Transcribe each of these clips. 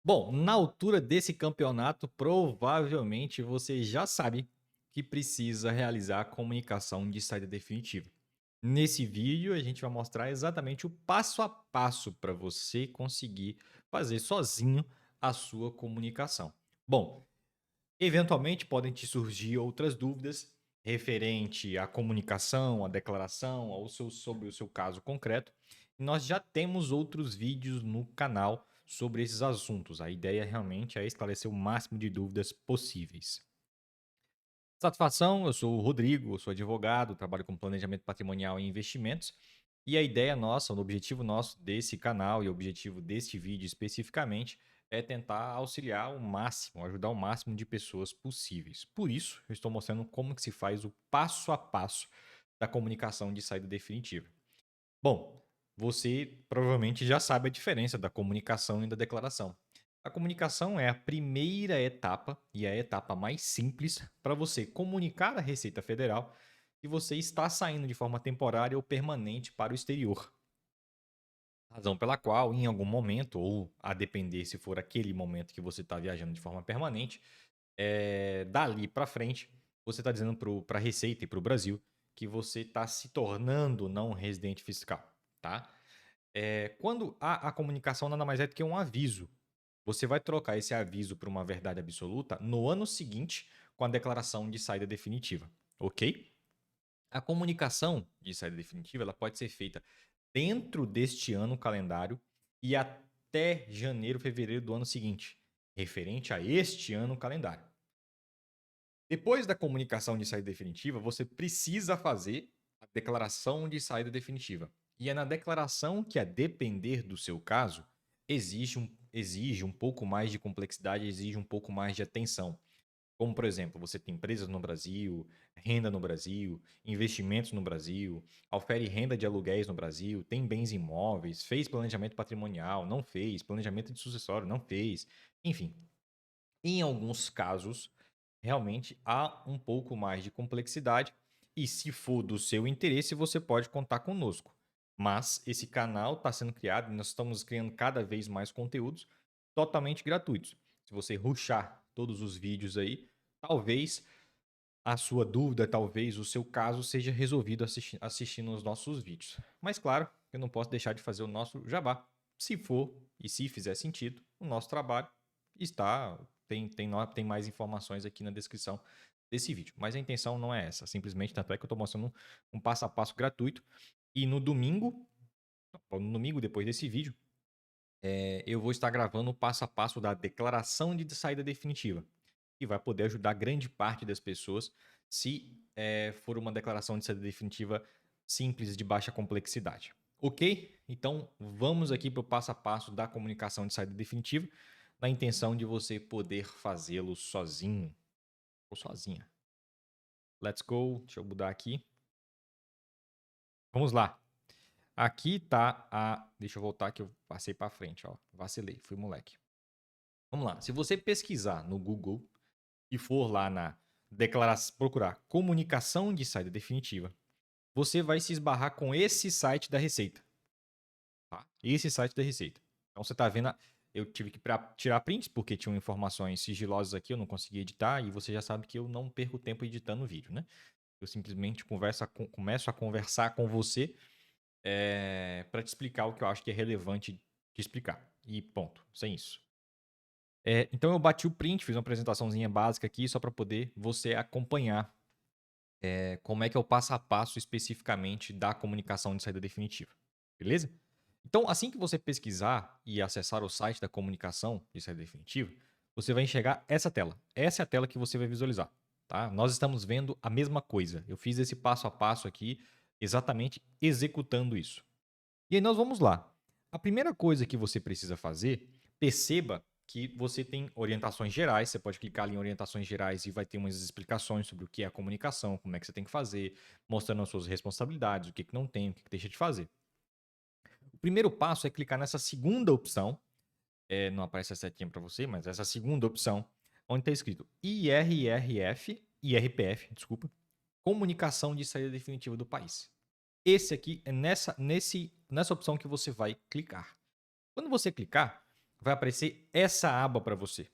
Bom, na altura desse campeonato, provavelmente você já sabe que precisa realizar a comunicação de saída definitiva. Nesse vídeo, a gente vai mostrar exatamente o passo a passo para você conseguir fazer sozinho a sua comunicação. Bom, eventualmente podem te surgir outras dúvidas referente à comunicação, à declaração, sobre o seu caso concreto. Nós já temos outros vídeos no canal sobre esses assuntos. A ideia realmente é esclarecer o máximo de dúvidas possíveis. Satisfação, eu sou o Rodrigo, eu sou advogado, trabalho com planejamento patrimonial e investimentos. E a ideia nossa, o objetivo nosso desse canal e o objetivo deste vídeo especificamente é tentar auxiliar o máximo, ajudar o máximo de pessoas possíveis. Por isso, eu estou mostrando como que se faz o passo a passo da comunicação de saída definitiva. Bom, você provavelmente já sabe a diferença da comunicação e da declaração. A comunicação é a primeira etapa e é a etapa mais simples para você comunicar à Receita Federal que você está saindo de forma temporária ou permanente para o exterior. Razão pela qual, em algum momento, ou a depender se for aquele momento que você está viajando de forma permanente, dali para frente, você está dizendo para a Receita e para o Brasil que você está se tornando não residente fiscal, tá? Quando a comunicação nada mais é do que um aviso. Você vai trocar esse aviso para uma verdade absoluta no ano seguinte com a declaração de saída definitiva, ok? A comunicação de saída definitiva ela pode ser feita dentro deste ano calendário e até janeiro, fevereiro do ano seguinte, referente a este ano calendário. Depois da comunicação de saída definitiva, você precisa fazer a declaração de saída definitiva. E é na declaração que, a depender do seu caso, exige um pouco mais de complexidade, exige um pouco mais de atenção. Como, por exemplo, você tem empresas no Brasil, renda no Brasil, investimentos no Brasil, ofere renda de aluguéis no Brasil, tem bens imóveis, fez planejamento patrimonial, não fez, planejamento de sucessório, não fez. Enfim, em alguns casos, realmente há um pouco mais de complexidade e se for do seu interesse, você pode contar conosco. Mas esse canal está sendo criado e nós estamos criando cada vez mais conteúdos totalmente gratuitos. Se você rushar todos os vídeos aí, talvez a sua dúvida, talvez o seu caso seja resolvido assistindo os nossos vídeos. Mas claro, eu não posso deixar de fazer o nosso jabá. Se for e se fizer sentido, o nosso trabalho está tem mais informações aqui na descrição desse vídeo. Mas a intenção não é essa, simplesmente tanto é que eu estou mostrando um passo a passo gratuito. E no domingo depois desse vídeo, eu vou estar gravando o passo a passo da declaração de saída definitiva, que vai poder ajudar grande parte das pessoas se for uma declaração de saída definitiva simples de baixa complexidade. Ok? Então vamos aqui para o passo a passo da comunicação de saída definitiva, na intenção de você poder fazê-lo sozinho ou sozinha. Let's go. Deixa eu mudar aqui. Vamos lá. Aqui tá a. Deixa eu voltar que eu passei para frente, ó. Vacilei, fui moleque. Vamos lá. Se você pesquisar no Google e for lá na declaração, procurar comunicação de saída definitiva, você vai se esbarrar com esse site da Receita. Tá? Esse site da Receita. Então você está vendo. Eu tive que tirar prints porque tinham informações sigilosas aqui, eu não consegui editar, e você já sabe que eu não perco tempo editando o vídeo, né? Eu simplesmente começo a conversar com você para te explicar o que eu acho que é relevante de explicar. E ponto, sem isso. Então eu bati o print, fiz uma apresentaçãozinha básica aqui só para poder você acompanhar como é que é o passo a passo especificamente da comunicação de saída definitiva. Beleza? Então, assim que você pesquisar e acessar o site da comunicação de saída definitiva, você vai enxergar essa tela. Essa é a tela que você vai visualizar. Tá? Nós estamos vendo a mesma coisa. Eu fiz esse passo a passo aqui, exatamente executando isso. E aí nós vamos lá. A primeira coisa que você precisa fazer, perceba que você tem orientações gerais, você pode clicar ali em orientações gerais e vai ter umas explicações sobre o que é a comunicação, como é que você tem que fazer, mostrando as suas responsabilidades, o que, que não tem, o que, que deixa de fazer. O primeiro passo é clicar nessa segunda opção, não aparece a setinha para você, mas essa segunda opção, onde está escrito IRPF, desculpa, Comunicação de Saída Definitiva do País. Esse aqui é nessa opção que você vai clicar. Quando você clicar, vai aparecer essa aba para você,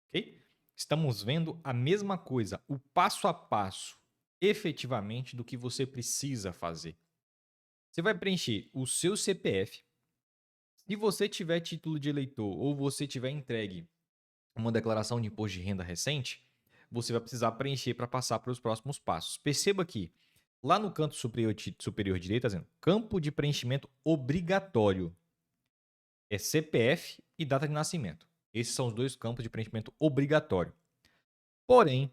ok? Estamos vendo a mesma coisa, o passo a passo, efetivamente, do que você precisa fazer. Você vai preencher o seu CPF. Se você tiver título de eleitor ou você tiver entregue uma declaração de imposto de renda recente, você vai precisar preencher para passar para os próximos passos. Perceba que lá no canto superior direito, está dizendo campo de preenchimento obrigatório. É CPF e data de nascimento. Esses são os dois campos de preenchimento obrigatório. Porém,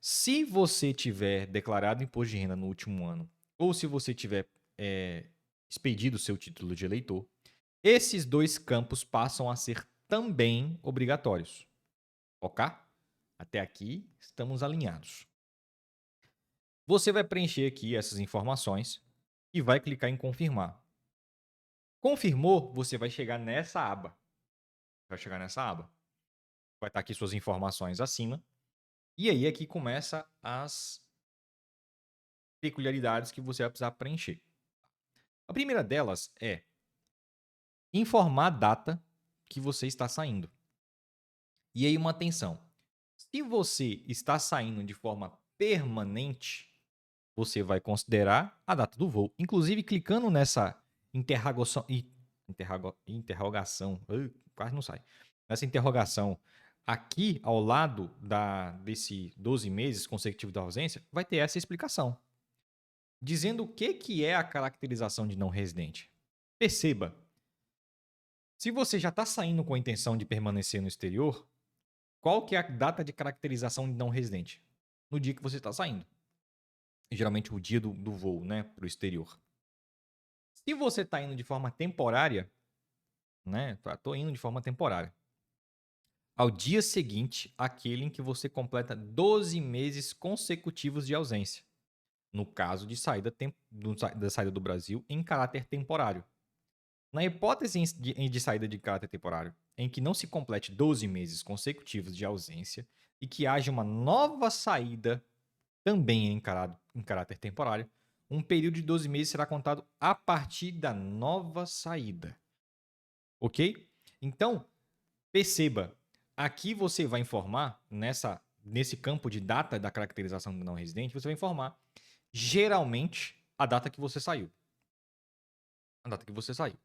se você tiver declarado imposto de renda no último ano, ou se você tiver expedido o seu título de eleitor, esses dois campos passam a ser também obrigatórios. Ok? Até aqui estamos alinhados. Você vai preencher aqui essas informações e vai clicar em confirmar. Confirmou, você vai chegar nessa aba. Vai estar aqui suas informações acima. E aí aqui começa as peculiaridades que você vai precisar preencher. A primeira delas é informar a data que você está saindo. E aí uma atenção. Se você está saindo de forma permanente, você vai considerar a data do voo. Inclusive, clicando nessa interrogação, quase não sai. Nessa interrogação aqui ao lado desse 12 meses consecutivos da ausência, vai ter essa explicação. Dizendo o que é a caracterização de não residente. Perceba, se você já está saindo com a intenção de permanecer no exterior, qual que é a data de caracterização de não residente? No dia que você está saindo. Geralmente o dia do voo, né, para o exterior. Se você está indo de forma temporária, né, estou indo de forma temporária, ao dia seguinte, aquele em que você completa 12 meses consecutivos de ausência, no caso de da saída do Brasil em caráter temporário. Na hipótese de saída de caráter temporário, em que não se complete 12 meses consecutivos de ausência e que haja uma nova saída também em caráter temporário, um período de 12 meses será contado a partir da nova saída. Ok? Então, perceba, aqui você vai informar, nesse campo de data da caracterização do não residente, você vai informar geralmente a data que você saiu. A data que você saiu.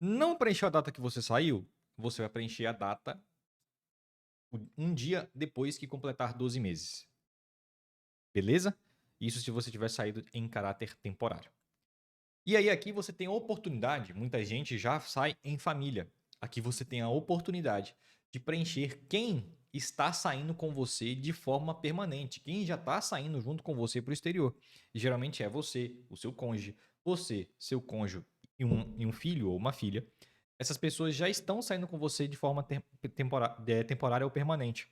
Não preencheu a data que você saiu, você vai preencher a data um dia depois que completar 12 meses. Beleza? Isso se você tiver saído em caráter temporário. E aí aqui você tem a oportunidade, muita gente já sai em família. Aqui você tem a oportunidade de preencher quem está saindo com você de forma permanente, quem já está saindo junto com você para o exterior. E geralmente é você, o seu cônjuge, você, seu cônjuge e um filho ou uma filha. Essas pessoas já estão saindo com você de forma temporária ou permanente.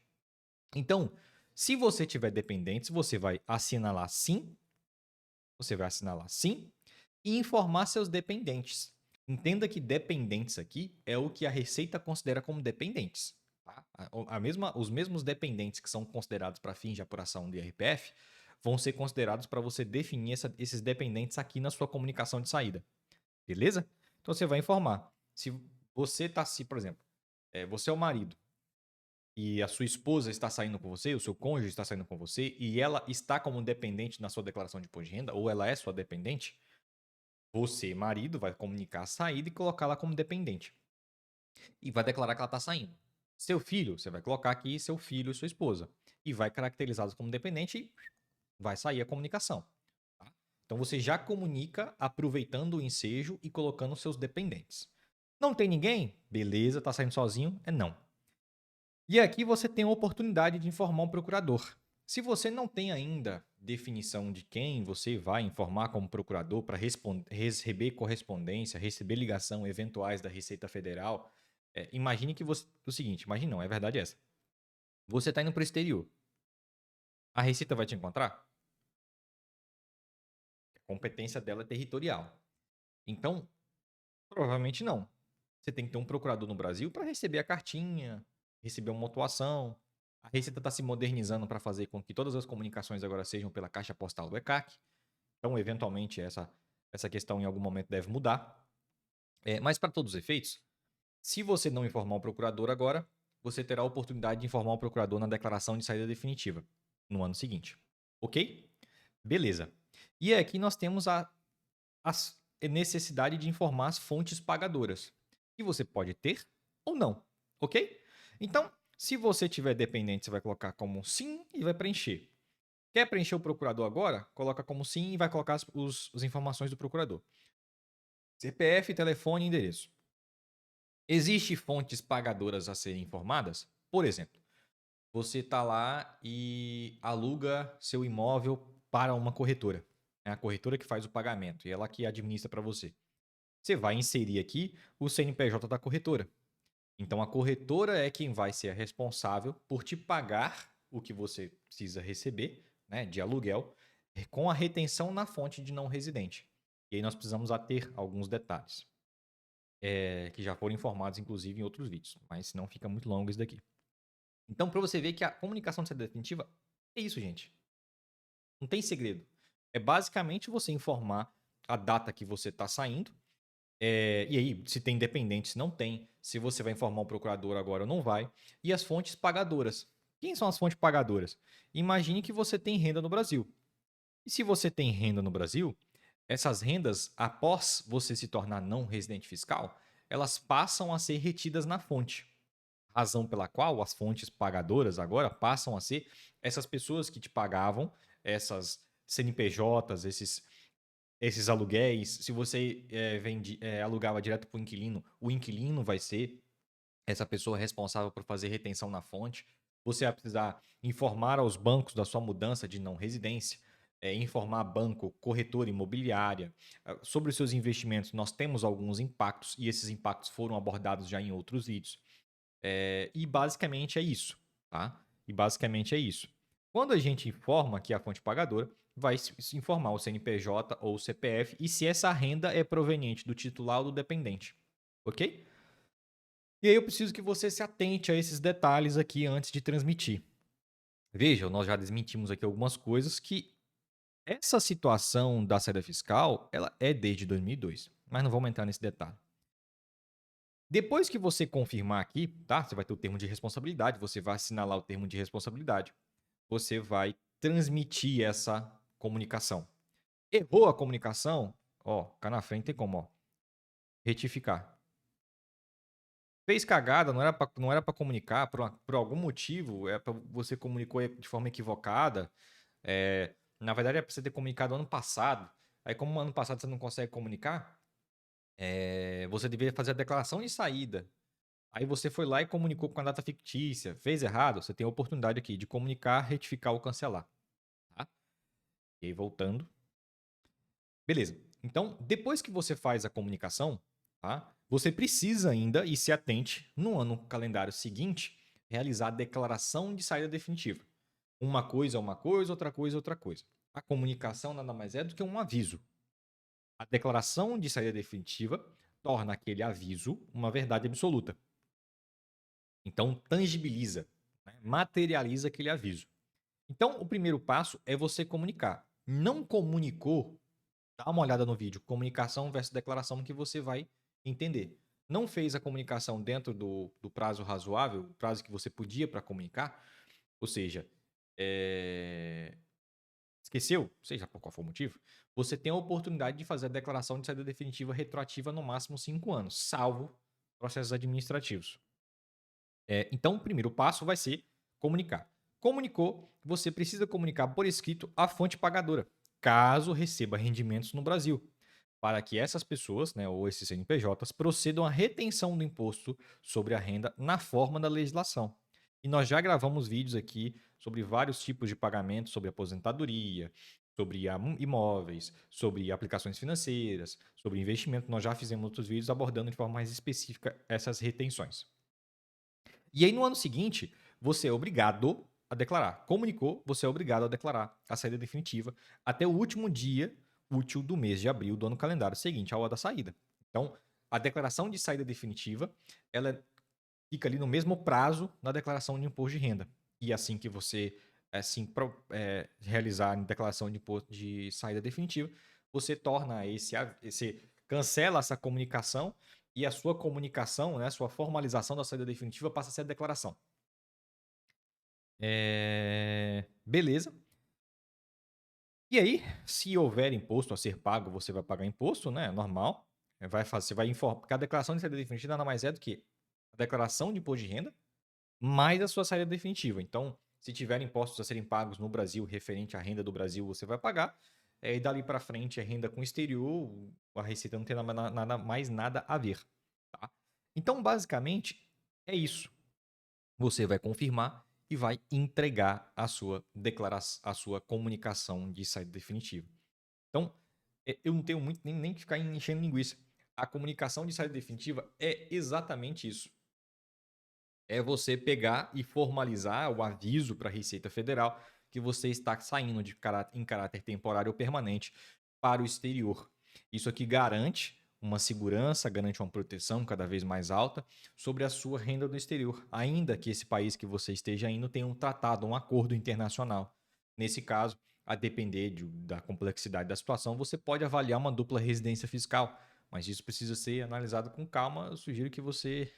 Então, se você tiver dependentes, você vai assinalar sim, e informar seus dependentes. Entenda que dependentes aqui é o que a Receita considera como dependentes. Tá? Os mesmos dependentes que são considerados para fins de apuração do IRPF vão ser considerados para você definir esses dependentes aqui na sua comunicação de saída. Beleza? Então você vai informar. Se você está, por exemplo, você é o marido e a sua esposa está saindo com você, o seu cônjuge está saindo com você e ela está como dependente na sua declaração de imposto de renda, ou ela é sua dependente, você, marido, vai comunicar a saída e colocá-la como dependente. E vai declarar que ela está saindo. Seu filho, você vai colocar aqui seu filho e sua esposa. E vai caracterizá-los como dependente e vai sair a comunicação. Tá? Então você já comunica aproveitando o ensejo e colocando seus dependentes. Não tem ninguém? Beleza, está saindo sozinho? É não. E aqui você tem a oportunidade de informar um procurador. Se você não tem ainda definição de quem você vai informar como procurador para receber correspondência, receber ligação eventuais da Receita Federal, imagine que você. O seguinte, imagine não, é verdade essa. Você está indo para o exterior. A Receita vai te encontrar? A competência dela é territorial. Então, provavelmente não. Você tem que ter um procurador no Brasil para receber a cartinha, receber uma autuação. A Receita está se modernizando para fazer com que todas as comunicações agora sejam pela caixa postal do ECAC. Então, eventualmente, essa questão em algum momento deve mudar. Mas, para todos os efeitos, Se você não informar o procurador agora, você terá a oportunidade de informar o procurador na declaração de saída definitiva no ano seguinte. Ok? Beleza. E aqui nós temos a necessidade de informar as fontes pagadoras, que você pode ter ou não. Ok? Então, se você tiver dependente, você vai colocar como sim e vai preencher. Quer preencher o procurador agora? Coloca como sim e vai colocar as informações do procurador. CPF, telefone e endereço. Existem fontes pagadoras a serem informadas? Por exemplo, você está lá e aluga seu imóvel para uma corretora. É a corretora que faz o pagamento e ela que administra para você. Você vai inserir aqui o CNPJ da corretora. Então a corretora é quem vai ser a responsável por te pagar o que você precisa receber, né, de aluguel, com a retenção na fonte de não residente. E aí nós precisamos ater alguns detalhes, que já foram informados inclusive em outros vídeos, mas senão fica muito longo isso daqui. Então, para você ver que a comunicação de saída definitiva é isso, gente. Não tem segredo. É basicamente você informar a data que você está saindo. E aí, se tem dependente, se não tem, se você vai informar o procurador agora ou não vai. E as fontes pagadoras. Quem são as fontes pagadoras? Imagine que você tem renda no Brasil. E se você tem renda no Brasil, essas rendas, após você se tornar não residente fiscal, elas passam a ser retidas na fonte. Razão pela qual as fontes pagadoras agora passam a ser essas pessoas que te pagavam, essas CNPJs, esses aluguéis. Se você alugava direto para o inquilino vai ser essa pessoa responsável por fazer retenção na fonte. Você vai precisar informar aos bancos da sua mudança de não residência, informar banco, corretora imobiliária. Sobre os seus investimentos, nós temos alguns impactos e esses impactos foram abordados já em outros vídeos. E basicamente é isso, tá? E basicamente é isso. Quando a gente informa que a fonte pagadora, vai se informar o CNPJ ou o CPF e se essa renda é proveniente do titular ou do dependente, ok? E aí eu preciso que você se atente a esses detalhes aqui antes de transmitir. Veja, nós já desmentimos aqui algumas coisas que essa situação da saída fiscal, ela é desde 2002, mas não vamos entrar nesse detalhe. Depois que você confirmar aqui, tá? Você vai ter o termo de responsabilidade, você vai assinalar o termo de responsabilidade, você vai transmitir essa comunicação. Errou a comunicação, ó, cá na frente tem como, ó, retificar. Fez cagada, não era para comunicar, por algum motivo, você comunicou de forma equivocada. Na verdade, é para você ter comunicado ano passado. Aí, como ano passado você não consegue comunicar, você deveria fazer a declaração de saída. Aí você foi lá e comunicou com a data fictícia. Fez errado, você tem a oportunidade aqui de comunicar, retificar ou cancelar. Tá? E aí, voltando. Beleza. Então, depois que você faz a comunicação, tá? Você precisa ainda, e se atente, no ano calendário seguinte, realizar a declaração de saída definitiva. Uma coisa é uma coisa, outra coisa é outra coisa. A comunicação nada mais é do que um aviso. A declaração de saída definitiva torna aquele aviso uma verdade absoluta. Então, tangibiliza, né? Materializa aquele aviso. Então, o primeiro passo é você comunicar. Não comunicou, dá uma olhada no vídeo, comunicação versus declaração, que você vai entender. Não fez a comunicação dentro do prazo razoável, o prazo que você podia para comunicar, ou seja, esqueceu, seja por qual for o motivo, você tem a oportunidade de fazer a declaração de saída definitiva retroativa no máximo 5 anos, salvo processos administrativos. Então, o primeiro passo vai ser comunicar. Comunicou, você precisa comunicar por escrito a fonte pagadora, caso receba rendimentos no Brasil, para que essas pessoas, né, ou esses CNPJs, procedam à retenção do imposto sobre a renda na forma da legislação. E nós já gravamos vídeos aqui sobre vários tipos de pagamentos, sobre aposentadoria, sobre imóveis, sobre aplicações financeiras, sobre investimento. Nós já fizemos outros vídeos abordando de forma mais específica essas retenções. E aí, no ano seguinte, você é obrigado a declarar. Comunicou, você é obrigado a declarar a saída definitiva até o último dia útil do mês de abril do ano calendário seguinte, à hora da saída. Então, a declaração de saída definitiva, ela fica ali no mesmo prazo da declaração de imposto de renda. E assim que você realizar a declaração de imposto de saída definitiva, você torna você cancela essa comunicação e a sua comunicação, né, a sua formalização da saída definitiva passa a ser a declaração. Beleza. E aí, se houver imposto a ser pago, você vai pagar imposto, né? Normal. Você vai informar. Porque a declaração de saída definitiva nada mais é do que a declaração de imposto de renda mais a sua saída definitiva. Então, se tiver impostos a serem pagos no Brasil referente à renda do Brasil, você vai pagar. E dali para frente, a renda com o exterior, a receita não tem mais nada a ver. Tá? Então, basicamente, é isso. Você vai confirmar e vai entregar a sua declaração, a sua comunicação de saída definitiva. Então, eu não tenho muito nem que ficar enchendo linguiça. A comunicação de saída definitiva é exatamente isso. É você pegar e formalizar o aviso para a Receita Federal que você está saindo em caráter temporário ou permanente para o exterior. Isso aqui garante uma segurança, garante uma proteção cada vez mais alta sobre a sua renda do exterior, ainda que esse país que você esteja indo tenha um tratado, um acordo internacional. Nesse caso, a depender da complexidade da situação, você pode avaliar uma dupla residência fiscal, mas isso precisa ser analisado com calma. Eu sugiro que você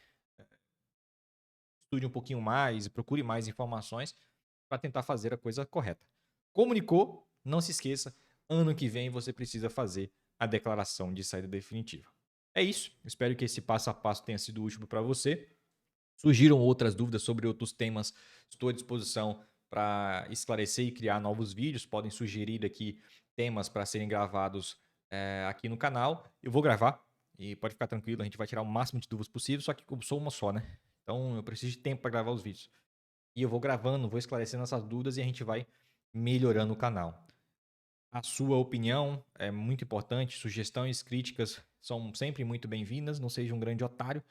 estude um pouquinho mais e procure mais informações para tentar fazer a coisa correta. Comunicou, não se esqueça, ano que vem você precisa fazer a declaração de saída definitiva. É isso, espero que esse passo a passo tenha sido útil para você. Surgiram outras dúvidas sobre outros temas, estou à disposição para esclarecer e criar novos vídeos. Podem sugerir aqui temas para serem gravados aqui no canal. Eu vou gravar e pode ficar tranquilo, a gente vai tirar o máximo de dúvidas possível, só que eu sou uma só, né? Então eu preciso de tempo para gravar os vídeos. E eu vou gravando, vou esclarecendo essas dúvidas e a gente vai melhorando o canal. A sua opinião é muito importante, sugestões, críticas são sempre muito bem-vindas, não seja um grande otário,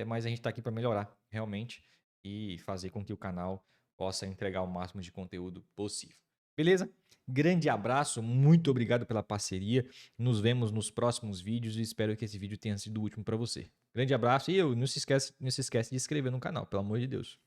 mas a gente está aqui para melhorar realmente e fazer com que o canal possa entregar o máximo de conteúdo possível. Beleza? Grande abraço, muito obrigado pela parceria. Nos vemos nos próximos vídeos e espero que esse vídeo tenha sido útil para você. Grande abraço e não se esquece de se inscrever no canal, pelo amor de Deus.